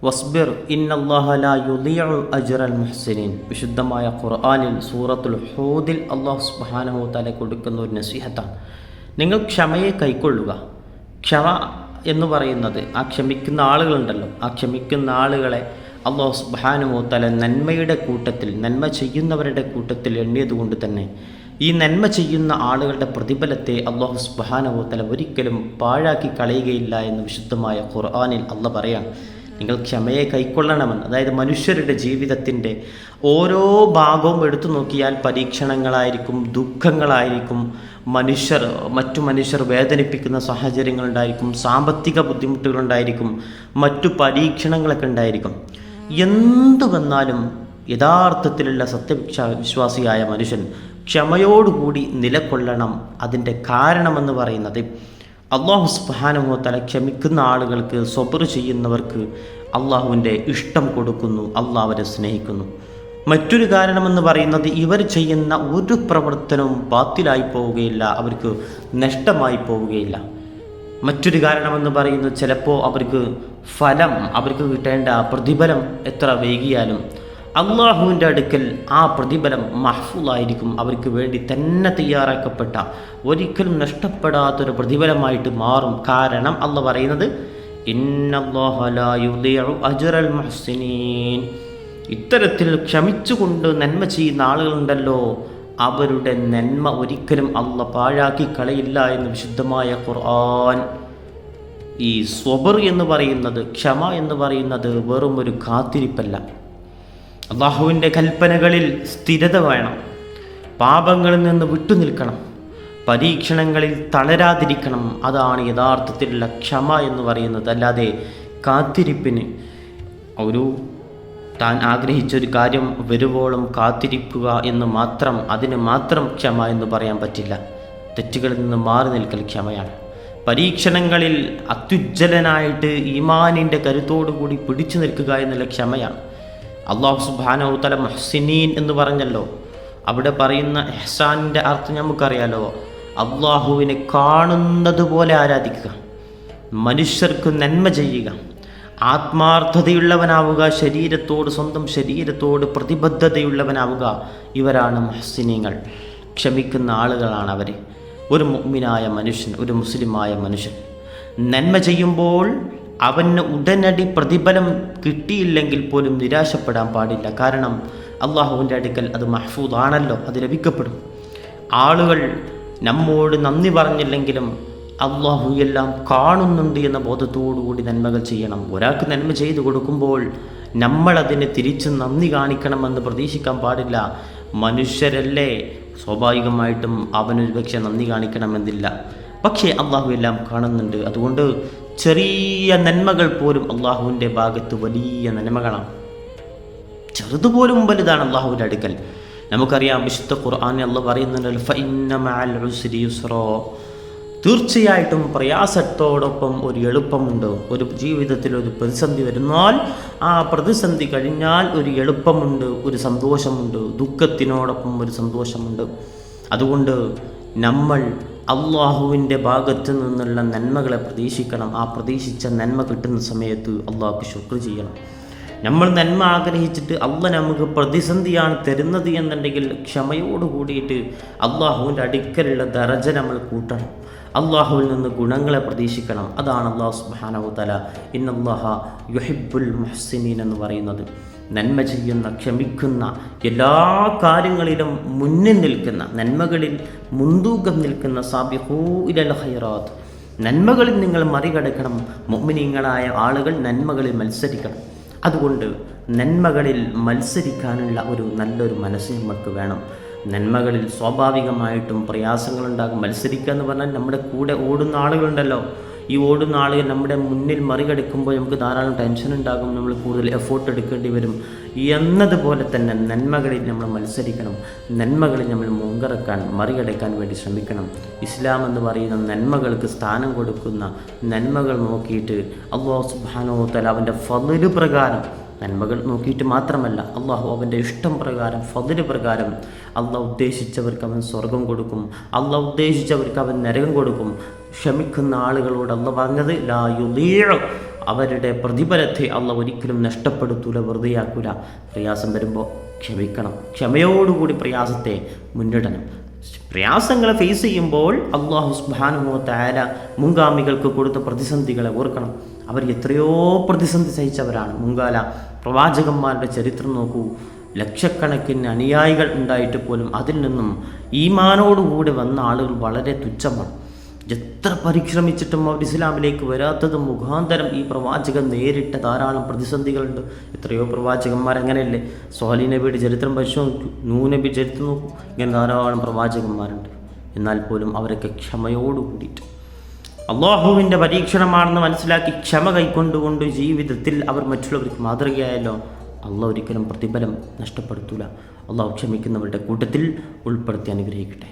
വസ്ബിർ ഇന്നല്ലാഹ ലാ യുളിഉ അജ്റൽ മുഹ്സിനീൻ. വിശുദ്ധമായ ഖുർആനിൽ സൂറത്തുൽ ഹൂദിൽ അല്ലാഹു സുബ്ഹാനഹു വ തആല കൊടുക്കുന്ന ഒരു നസീഹത്താണ്. നിങ്ങൾ ക്ഷമയെ കൈക്കൊള്ളുക. ക്ഷമ എന്ന് പറയുന്നത് ആ ക്ഷമിക്കുന്ന ആളുകളുണ്ടല്ലോ, ആ ക്ഷമിക്കുന്ന ആളുകളെ അല്ലാഹു സുബ്ഹാനഹു വ തആല നന്മയുടെ കൂട്ടത്തിൽ, നന്മ ചെയ്യുന്നവരുടെ കൂട്ടത്തിൽ എണ്ണിയതുകൊണ്ട് തന്നെ ഈ നന്മ ചെയ്യുന്ന ആളുകളുടെ പ്രതിഫലത്തെ അല്ലാഹു സുബ്ഹാനഹു വ തആല ഒരിക്കലും പാഴാക്കി കളയുകയില്ല എന്ന് വിശുദ്ധമായ ഖുർആനിൽ അല്ലാഹ് പറയാം. നിങ്ങൾ ക്ഷമയെ കൈക്കൊള്ളണമെന്ന്. അതായത് മനുഷ്യരുടെ ജീവിതത്തിൻ്റെ ഓരോ ഭാഗവും എടുത്തു നോക്കിയാൽ പരീക്ഷണങ്ങളായിരിക്കും, ദുഃഖങ്ങളായിരിക്കും, മറ്റു മനുഷ്യർ വേദനിപ്പിക്കുന്ന സാഹചര്യങ്ങളുണ്ടായിരിക്കും, സാമ്പത്തിക ബുദ്ധിമുട്ടുകളുണ്ടായിരിക്കും, മറ്റു പരീക്ഷണങ്ങളൊക്കെ ഉണ്ടായിരിക്കും. എന്തു വന്നാലും യഥാർത്ഥത്തിലുള്ള സത്യവിശ്വാസിയായ മനുഷ്യൻ ക്ഷമയോടുകൂടി നിലകൊള്ളണം. അതിൻ്റെ കാരണമെന്ന് പറയുന്നത് അല്ലാഹു സുബ്ഹാനഹു വ തആല ക്ഷമിക്കുന്ന ആളുകൾക്ക്, സ്വബ്ർ ചെയ്യുന്നവർക്ക് അള്ളാഹുവിൻ്റെ ഇഷ്ടം കൊടുക്കുന്നു, അള്ളാഹു അവരെ സ്നേഹിക്കുന്നു. മറ്റൊരു കാരണമെന്ന് പറയുന്നത് ഇവർ ചെയ്യുന്ന ഒരു പ്രവർത്തനവും ബാത്തിലായി പോവുകയില്ല, അവർക്ക് നഷ്ടമായി പോവുകയില്ല. മറ്റൊരു കാരണമെന്ന് പറയുന്നത് ചിലപ്പോൾ അവർക്ക് കിട്ടേണ്ട പ്രതിഫലം എത്ര വൈകിയാലും അള്ളാഹുവിൻ്റെ അടുക്കൽ ആ പ്രതിഫലം മഹ്ഫൂളായിരിക്കും. അവർക്ക് വേണ്ടി തന്നെ തയ്യാറാക്കപ്പെട്ട, ഒരിക്കലും നഷ്ടപ്പെടാത്തൊരു പ്രതിഫലമായിട്ട് മാറും. കാരണം അള്ളാഹ് പറയുന്നത് ഇന്നല്ലാഹ ലാ യുളിഉ അജ്റൽ മുഹ്സിനീൻ. ഇത്തരത്തിൽ ക്ഷമിച്ചുകൊണ്ട് നന്മ ചെയ്യുന്ന ആളുകളുണ്ടല്ലോ, അവരുടെ നന്മ ഒരിക്കലും അള്ളാഹ് പാഴാക്കി കളയില്ല എന്ന് വിശുദ്ധമായ ഖുർആൻ. ഈ സ്വബർ എന്ന് പറയുന്നത്, ക്ഷമ എന്ന് പറയുന്നത് വെറും ഒരു കാത്തിരിപ്പല്ല. അള്ളാഹുവിൻ്റെ കൽപ്പനകളിൽ സ്ഥിരത വേണം, പാപങ്ങളിൽ നിന്ന് വിട്ടുനിൽക്കണം, പരീക്ഷണങ്ങളിൽ തളരാതിരിക്കണം. അതാണ് യഥാർത്ഥത്തിലുള്ള ക്ഷമ എന്ന് പറയുന്നത്. അല്ലാതെ കാത്തിരിപ്പിന് താൻ ആഗ്രഹിച്ചൊരു കാര്യം വരുവോളം കാത്തിരിക്കുക എന്ന് മാത്രം, അതിന് മാത്രം ക്ഷമ എന്ന് പറയാൻ പറ്റില്ല. തെറ്റുകളിൽ നിന്ന് മാറി നിൽക്കൽ ക്ഷമയാണ്. പരീക്ഷണങ്ങളിൽ അത്യുജ്വലനായിട്ട് ഈമാനിൻ്റെ കരുത്തോടുകൂടി പിടിച്ചു നിൽക്കുക എന്നുള്ള ക്ഷമയാണ്. അല്ലാഹു സുബ്ഹാനഹു വ തആല മുഹ്സിനീൻ എന്ന് പറഞ്ഞല്ലോ. അവിടെ പറയുന്ന ഇഹ്സാനിൻ്റെ അർത്ഥം നമുക്കറിയാലോ. അള്ളാഹുവിനെ കാണുന്നത് പോലെ ആരാധിക്കുക, മനുഷ്യർക്ക് നന്മ ചെയ്യുക, ആത്മാർത്ഥതയുള്ളവനാവുക, സ്വന്തം ശരീരത്തോട് പ്രതിബദ്ധതയുള്ളവനാവുക. ഇവരാണ് മുഹ്സിനീങ്ങൾ, ക്ഷമിക്കുന്ന ആളുകളാണ് അവർ. ഒരു മുഅ്മിനായ മനുഷ്യൻ, ഒരു മുസ്ലിമായ മനുഷ്യൻ നന്മ ചെയ്യുമ്പോൾ അവന് ഉടനടി പ്രതിഫലം കിട്ടിയില്ലെങ്കിൽ പോലും നിരാശപ്പെടാൻ പാടില്ല. കാരണം അള്ളാഹുവിൻ്റെ അടുക്കൽ അത് മഹ്ഫൂദാണല്ലോ, അത് ലഭിക്കപ്പെടും. ആളുകൾ നമ്മോട് നന്ദി പറഞ്ഞില്ലെങ്കിലും അള്ളാഹു എല്ലാം കാണുന്നുണ്ട് എന്ന ബോധത്തോടുകൂടി നന്മകൾ ചെയ്യണം. ഒരാൾക്ക് നന്മ ചെയ്തു കൊടുക്കുമ്പോൾ നമ്മളതിന് തിരിച്ച് നന്ദി കാണിക്കണമെന്ന് പ്രതീക്ഷിക്കാൻ പാടില്ല. മനുഷ്യരല്ലേ, സ്വാഭാവികമായിട്ടും അവനൊരു പക്ഷേ നന്ദി കാണിക്കണമെന്നില്ല. പക്ഷേ അള്ളാഹു എല്ലാം കാണുന്നുണ്ട്. അതുകൊണ്ട് ചെറിയ നന്മകൾ പോലും അള്ളാഹുവിൻ്റെ ഭാഗത്ത് വലിയ നന്മകളാണ്. ചെറുതുപോലും വലുതാണ് അള്ളാഹുവിൻ്റെ അടുക്കൽ. നമുക്കറിയാം, വിശുദ്ധ ഖുർആനിൽ അള്ളാഹ് പറയുന്നുണ്ട് ഫഇന്ന മഅൽ ഉസ്രി യുസ്റാ. തീർച്ചയായിട്ടും പ്രയാസത്തോടൊപ്പം ഒരു എളുപ്പമുണ്ട്. ഒരു ജീവിതത്തിൽ ഒരു പ്രതിസന്ധി വരുന്നാൽ ആ പ്രതിസന്ധി കഴിഞ്ഞാൽ ഒരു എളുപ്പമുണ്ട്, ഒരു സന്തോഷമുണ്ട്. ദുഃഖത്തിനോടൊപ്പം ഒരു സന്തോഷമുണ്ട്. അതുകൊണ്ട് നമ്മൾ അള്ളാഹുവിൻ്റെ ഭാഗത്ത് നിന്നുള്ള നന്മകളെ പ്രതീക്ഷിക്കണം. ആ പ്രതീക്ഷിച്ച നന്മ കിട്ടുന്ന സമയത്ത് അള്ളാഹുക്ക് ശുക്ർ ചെയ്യണം. നമ്മൾ നന്മ ആഗ്രഹിച്ചിട്ട് അള്ളാഹ് നമുക്ക് പ്രതിസന്ധിയാണ് തരുന്നത് എന്നുണ്ടെങ്കിൽ ക്ഷമയോട് കൂടിയിട്ട് അള്ളാഹുവിൻ്റെ അടുക്കലുള്ള ദറജ നമ്മൾ കൂട്ടണം. അള്ളാഹുവിൽ നിന്ന് ഗുണങ്ങളെ പ്രതീക്ഷിക്കണം. അതാണ് അല്ലാഹു സുബ്ഹാനഹു വ തആല ഇന്നല്ലാഹ യുഹിബ്ബുൽ മുഹ്സിനീൻ എന്ന് പറയുന്നത്. നന്മ ചെയ്യുന്ന, ക്ഷമിക്കുന്ന, എല്ലാ കാര്യങ്ങളിലും മുന്നിൽ നിൽക്കുന്ന, നന്മകളിൽ മുൻതൂക്കം നിൽക്കുന്ന, സാബിഖൂ ഇലൽ ഖൈറാത്ത്, നന്മകളിൽ നിങ്ങൾ മറികടക്കണം. മുഅ്മിനീങ്ങളായ ആളുകൾ നന്മകളിൽ മത്സരിക്കണം. അതുകൊണ്ട് നന്മകളിൽ മത്സരിക്കാനുള്ള നല്ലൊരു മനസ്സ് നമുക്ക് വേണം. നന്മകളിൽ സ്വാഭാവികമായിട്ടും പ്രയാസങ്ങളുണ്ടാകും. മത്സരിക്കുക എന്ന് പറഞ്ഞാൽ നമ്മുടെ കൂടെ ഓടുന്ന ആളുകളുണ്ടല്ലോ, ഈ ഓടുന്ന ആളുകൾ നമ്മുടെ മുന്നിൽ മറികടക്കുമ്പോൾ നമുക്ക് ധാരാളം ടെൻഷൻ ഉണ്ടാകും, നമ്മൾ കൂടുതൽ എഫേർട്ട് എടുക്കേണ്ടി വരും. എന്നതുപോലെ തന്നെ നന്മകളിൽ നമ്മൾ മത്സരിക്കണം. നന്മകളിൽ നമ്മൾ മറികടക്കാൻ വേണ്ടി ശ്രമിക്കണം. ഇസ്ലാം എന്ന് പറയുന്ന നന്മകൾക്ക് സ്ഥാനം കൊടുക്കുന്ന, നന്മകൾ നോക്കിയിട്ട് അല്ലാഹു സുബ്ഹാനഹു വ തആല അവൻ്റെ ഫദ്ല് പ്രകാരം, നന്മകൾ നോക്കിയിട്ട് മാത്രമല്ല, അള്ളാഹു അവൻ്റെ ഇഷ്ടം പ്രകാരം, ഫദ്ല് പ്രകാരം അള്ളാഹ് ഉദ്ദേശിച്ചവർക്ക് അവൻ സ്വർഗം കൊടുക്കും, അള്ളാഹ് ഉദ്ദേശിച്ചവർക്ക് അവൻ നരകം കൊടുക്കും. ക്ഷമിക്കുന്ന ആളുകളോട് അള്ളാഹ് പറഞ്ഞത് ലാ യുളീഉ അവരുടെ പ്രതിഫലത്തെ അള്ളാഹ് ഒരിക്കലും നഷ്ടപ്പെടുത്തൂല, വെറുതെയാക്കൂല. പ്രയാസം വരുമ്പോൾ ക്ഷമിക്കണം, ക്ഷമയോടുകൂടി പ്രയാസത്തെ മുന്നിടണം. പ്രയാസങ്ങളെ ഫേസ് ചെയ്യുമ്പോൾ അല്ലാഹു സുബ്ഹാനഹു വ തആല മുൻഗാമികൾക്ക് കൊടുത്ത പ്രതിസന്ധികളെ ഓർക്കണം. അവർ എത്രയോ പ്രതിസന്ധി സഹിച്ചവരാണ്. മുൻകാല പ്രവാചകന്മാരുടെ ചരിത്രം നോക്കൂ. ലക്ഷക്കണക്കിന് അനുയായികൾ ഉണ്ടായിട്ട് പോലും അതിൽ നിന്നും ഈമാനോടുകൂടി വന്ന ആളുകൾ വളരെ തുച്ഛമാണ്. എത്ര പരിശ്രമിച്ചിട്ടും അവർ ഇസ്ലാമിലേക്ക് വരാത്തത് മുഖാന്തരം ഈ പ്രവാചകൻ നേരിട്ട ധാരാളം പ്രതിസന്ധികളുണ്ട്. എത്രയോ പ്രവാചകന്മാർ അങ്ങനെയല്ലേ? സ്വാലിഹ് നബിയുടെ ചരിത്രം പരിശോധിക്കൂ, നൂഹ് നബി ചരിത്രം നോക്കൂ. ഇങ്ങനെ ധാരാളം പ്രവാചകന്മാരുണ്ട്. എന്നാൽ പോലും അവരൊക്കെ ക്ഷമയോടുകൂടിയിട്ട് അള്ളാഹുവിൻ്റെ പരീക്ഷണമാണെന്ന് മനസ്സിലാക്കി ക്ഷമ കൈക്കൊണ്ടുകൊണ്ട് ജീവിതത്തിൽ അവർ മറ്റുള്ളവർക്ക് മാതൃകയായല്ലോ. അള്ളാഹ് ഒരിക്കലും പ്രതിഫലം നഷ്ടപ്പെടുത്തൂല. അള്ളാഹു ക്ഷമിക്കുന്നവരുടെ കൂട്ടത്തിൽ ഉൾപ്പെടുത്തി അനുഗ്രഹിക്കട്ടെ.